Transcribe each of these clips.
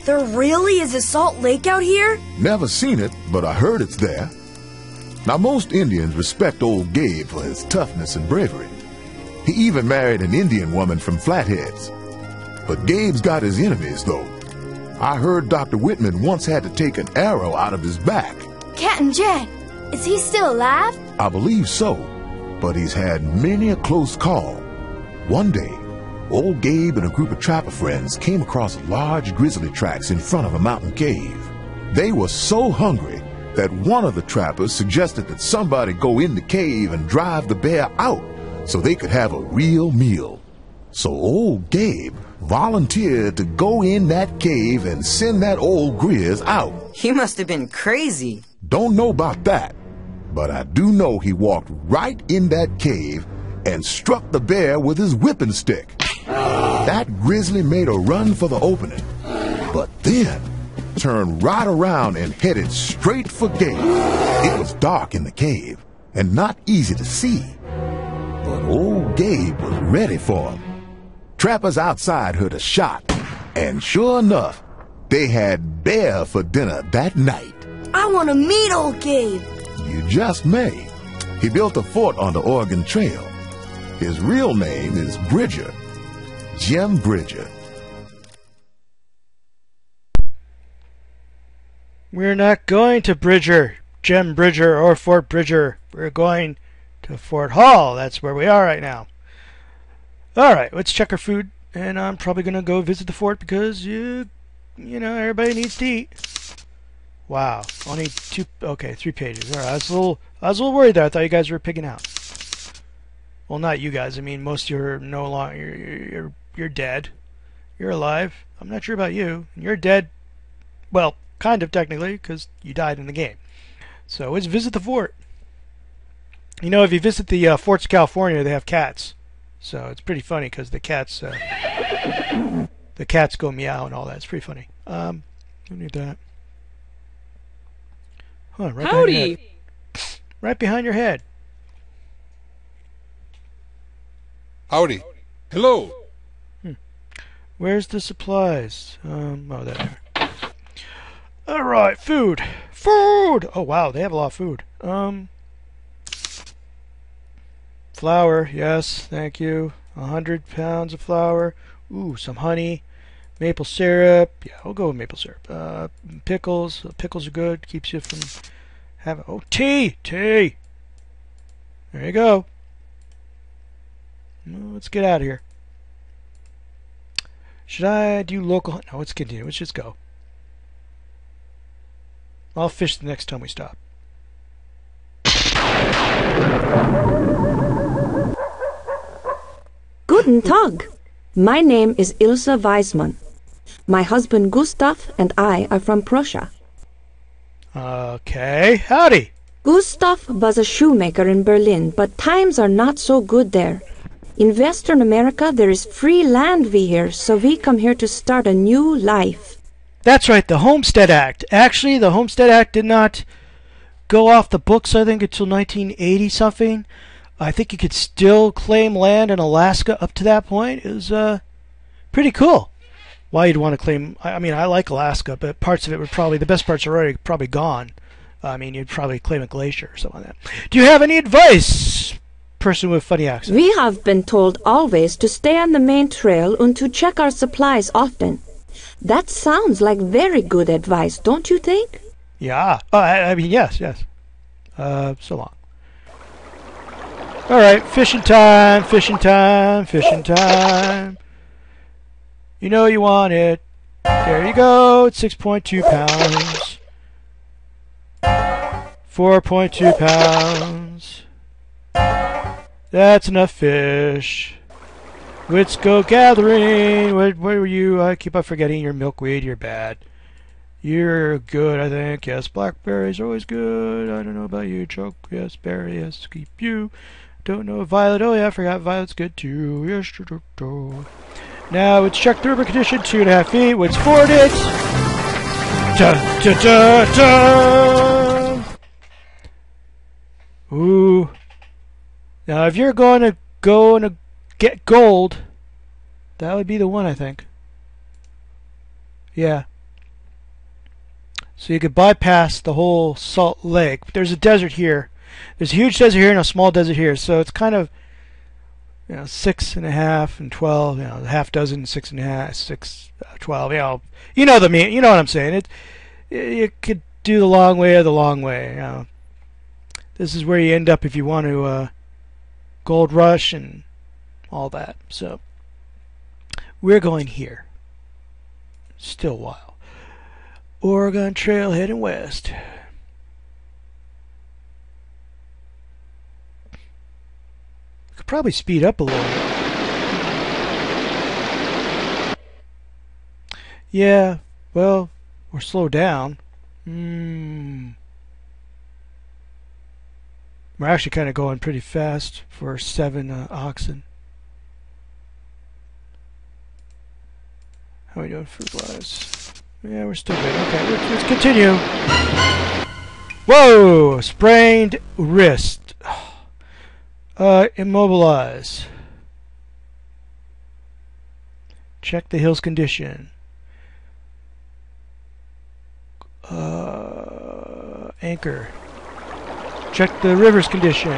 There really is a salt lake out here? Never seen it, but I heard it's there. Now, most Indians respect old Gabe for his toughness and bravery. He even married an Indian woman from Flatheads. But Gabe's got his enemies, though. I heard Dr. Whitman once had to take an arrow out of his back. Captain Jack, is he still alive? I believe so, but he's had many a close call. One day, old Gabe and a group of trapper friends came across large grizzly tracks in front of a mountain cave. They were so hungry that one of the trappers suggested that somebody go in the cave and drive the bear out so they could have a real meal. So old Gabe volunteered to go in that cave and send that old Grizz out. He must have been crazy. Don't know about that, but I do know he walked right in that cave and struck the bear with his whipping stick. That grizzly made a run for the opening, but then turned right around and headed straight for Gabe. It was dark in the cave and not easy to see, but old Gabe was ready for him. Trappers outside heard a shot, and sure enough, they had bear for dinner that night. I want to meet old Gabe. You just may. He built a fort on the Oregon Trail. His real name is Bridger, Jim Bridger. We're not going to Bridger, Jim Bridger, or Fort Bridger. We're going to Fort Hall. That's where we are right now. Alright, let's check our food. And I'm probably going to go visit the fort because, you know, everybody needs to eat. Wow, only 3 pages. Alright, I was a little worried there. I thought you guys were pigging out. Well, not you guys. I mean, most of you are no longer, you're dead. You're alive. I'm not sure about you. You're dead. Well, kind of technically, because you died in the game. So let's visit the fort. You know, if you visit the forts of California, they have cats. So it's pretty funny because the cats go meow and all that. It's pretty funny. Don't need that. Huh, right behind your head. Right behind your head. Howdy. Hello. Where's the supplies? Oh, there. Alright, food. Food! Oh, wow, they have a lot of food. Flour, yes, thank you. 100 pounds of flour. Ooh, some honey. Maple syrup. Yeah, we'll go with maple syrup. Pickles. Pickles are good. Keeps you from having... Oh, tea! Tea! There you go. Well, let's get out of here. Should I do local... No, let's continue. Let's just go. I'll fish the next time we stop. Guten Tag. My name is Ilse Weismann. My husband Gustav and I are from Prussia. Okay, howdy. Gustav was a shoemaker in Berlin, but times are not so good there. In Western America, there is free land we hear, so we come here to start a new life. That's right, the Homestead Act. Actually, the Homestead Act did not go off the books, I think, until 1980-something. I think you could still claim land in Alaska up to that point. It was pretty cool. Why you'd want to claim... I mean, I like Alaska, but parts of it were probably... The best parts are already probably gone. I mean, you'd probably claim a glacier or something like that. Do you have any advice, person with funny accent? We have been told always to stay on the main trail and to check our supplies often. That sounds like very good advice, don't you think? Yeah. I mean, yes. So long. Alright, fishing time. You know you want it. There you go. It's 6.2 pounds. 4.2 pounds. That's enough fish. Let's go gathering. Where were you? I keep on forgetting your milkweed. You're bad. You're good, I think. Yes, blackberries are always good. I don't know about you, Choke. Yes, berry. Yes, keep you. Don't know violet. Oh yeah, I forgot violet's good too. Yes, now let's check the river condition. 2.5 feet. Let's ford it. Dun, dun, dun, dun. Ooh. Now, if you're going to get gold, that would be the one, I think. Yeah. So you could bypass the whole Salt Lake. But there's a desert here. There's a huge desert here and a small desert here. So it's kind of, 6.5 and 12. A half dozen, 6.5, 6, 12. You know what I'm saying. You could do the long way or the long way. This is where you end up if you want to gold rush and all that. So we're going here. Stillwell. Oregon Trail heading west. Could probably speed up a little bit. Yeah, well, or slow down. We're actually kind of going pretty fast for 7 oxen. How are we doing food-wise? Yeah, we're still good. Okay, let's continue. Whoa! Sprained wrist. Immobilize. Check the hill's condition. Anchor. Check the river's condition.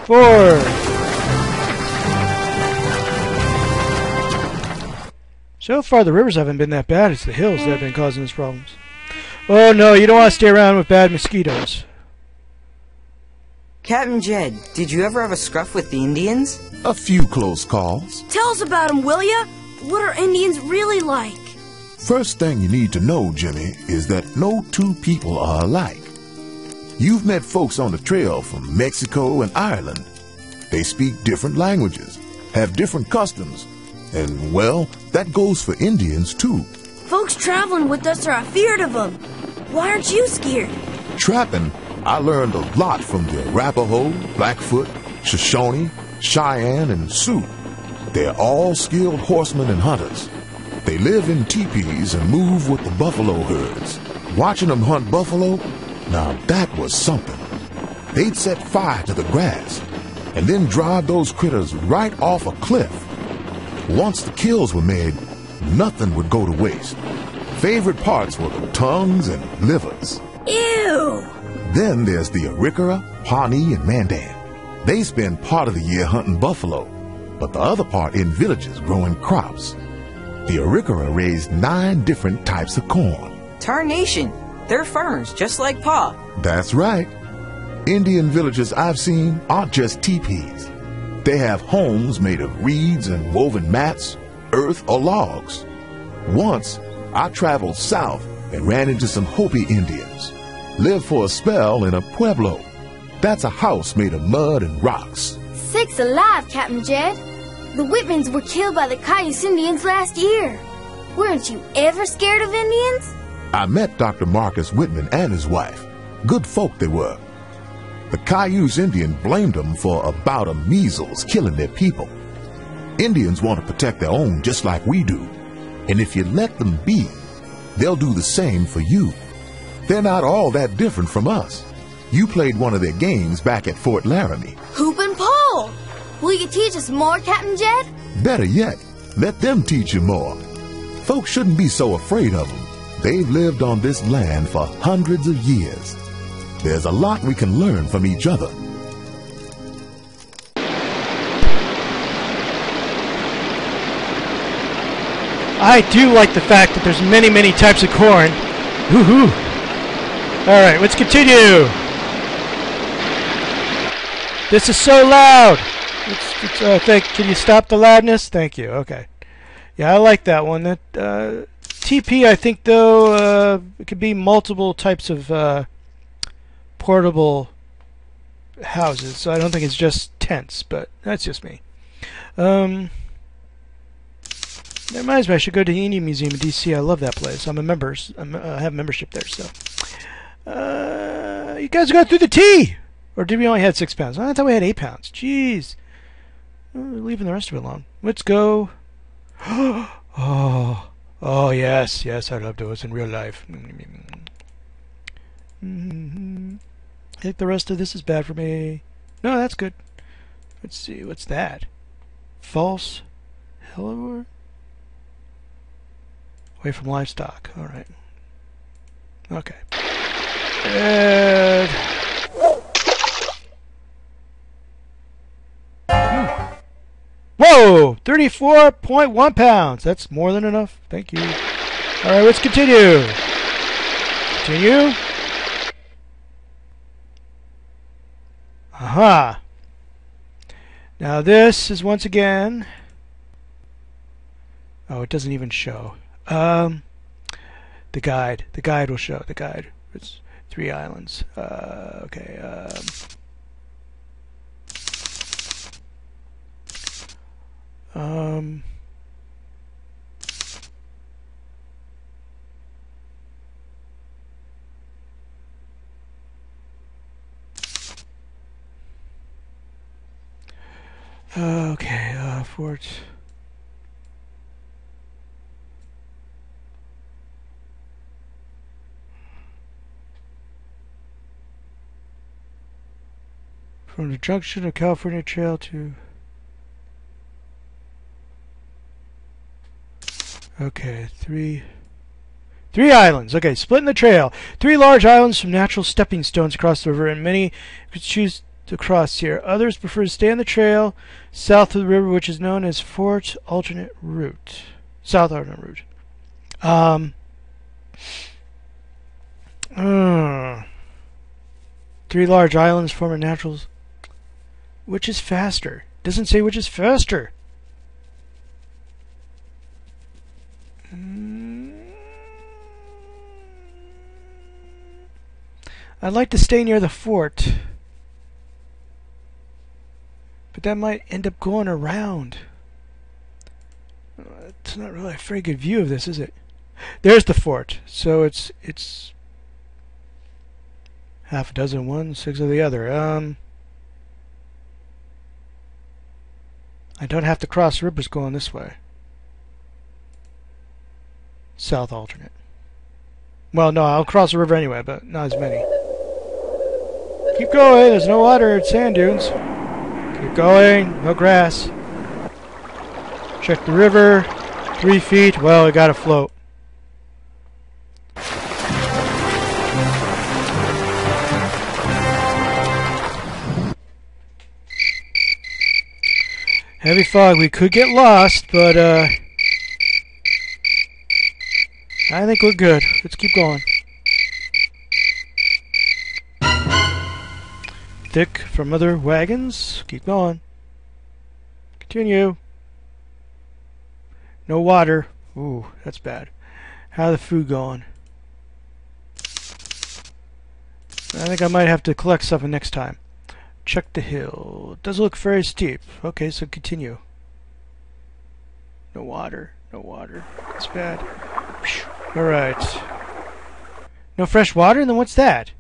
Forward. So far, the rivers haven't been that bad. It's the hills that have been causing us problems. Oh no, you don't want to stay around with bad mosquitoes. Captain Jed, did you ever have a scruff with the Indians? A few close calls. Tell us about them, will ya? What are Indians really like? First thing you need to know, Jimmy, is that no two people are alike. You've met folks on the trail from Mexico and Ireland. They speak different languages, have different customs, and, well, that goes for Indians, too. Folks traveling with us are afeard of them. Why aren't you scared? Trapping, I learned a lot from the Arapaho, Blackfoot, Shoshone, Cheyenne, and Sioux. They're all skilled horsemen and hunters. They live in teepees and move with the buffalo herds. Watching them hunt buffalo, now that was something. They'd set fire to the grass and then drive those critters right off a cliff. Once the kills were made, nothing would go to waste. Favorite parts were the tongues and livers. Ew! Then there's the Arikara, Pawnee, and Mandan. They spend part of the year hunting buffalo, but the other part in villages growing crops. The Arikara raised 9 different types of corn. Tarnation! They're farmers, just like Pa. That's right. Indian villages I've seen aren't just teepees. They have homes made of reeds and woven mats, earth, or logs. Once, I traveled south and ran into some Hopi Indians. Lived for a spell in a pueblo. That's a house made of mud and rocks. 6 alive, Captain Jed. The Whitmans were killed by the Cayuse Indians last year. Weren't you ever scared of Indians? I met Dr. Marcus Whitman and his wife. Good folk they were. The Cayuse Indian blamed them for a bout of measles killing their people. Indians want to protect their own just like we do. And if you let them be, they'll do the same for you. They're not all that different from us. You played one of their games back at Fort Laramie. Hoop and pole! Will you teach us more, Captain Jed? Better yet, let them teach you more. Folks shouldn't be so afraid of them. They've lived on this land for hundreds of years. There's a lot we can learn from each other. I do like the fact that there's many, many types of corn. Woohoo! Alright, let's continue. This is so loud. Can you stop the loudness? Thank you. Okay. Yeah, I like that one. That TP, I think, though, it could be multiple types of portable houses. So I don't think it's just tents, but that's just me. That reminds me, I should go to the Indian Museum in D.C. I love that place. I'm a member. I have membership there. So, you guys got through the tea, or did we only had 6 pounds? I thought we had 8 pounds. Jeez, we're leaving the rest of it alone. Let's go. Oh, yes, I love those in real life. I think the rest of this is bad for me. No, that's good. Let's see, what's that? False. Hello. Away from livestock. All right. Okay. And... Whoa! 34.1 pounds. That's more than enough. Thank you. Alright, let's continue. Continue. Aha. Now this is once again... Oh, it doesn't even show. The guide. The guide will show. The guide. It's 3 islands. Okay. Okay, Fort... From the junction of California Trail to... Okay, three islands. Okay, splitting the trail. 3 large islands from natural stepping stones across the river, and many could choose to cross here. Others prefer to stay on the trail south of the river, which is known as Fort Alternate Route. South Alternate Route. 3 large islands form a natural... Which is faster? Doesn't say which is faster. I'd like to stay near the fort, but that might end up going around. It's not really a very good view of this, is it? There's the fort, so it's half a dozen one, 6 of the other. I don't have to cross rivers going this way. South alternate. Well, no, I'll cross the river anyway, but not as many. Keep going, there's no water, it's sand dunes. Keep going, no grass. Check the river, 3 feet, well, we gotta float. Heavy fog, we could get lost, but I think we're good. Let's keep going. Thick from other wagons. Keep going. Continue. No water. Ooh, that's bad. How's the food going? I think I might have to collect something next time. Check the hill. It does look very steep. Okay, so continue. No water. No water. That's bad. Alright. No fresh water? Then what's that?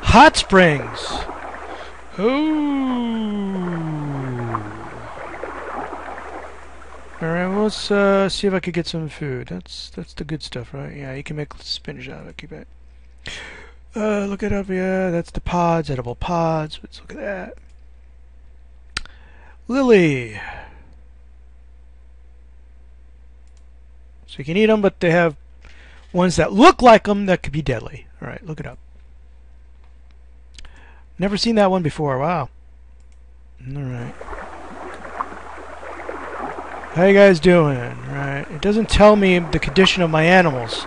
Hot springs! Ooh. Alright, well, let's see if I could get some food. That's the good stuff, right? Yeah, you can make spinach out of it. Keep it. Look it up, yeah, that's the pods, edible pods. Let's look at that. Lily. So you can eat them, but they have ones that look like them that could be deadly. Alright, look it up. Never seen that one before, wow. Alright. How you guys doing? Right. It doesn't tell me the condition of my animals.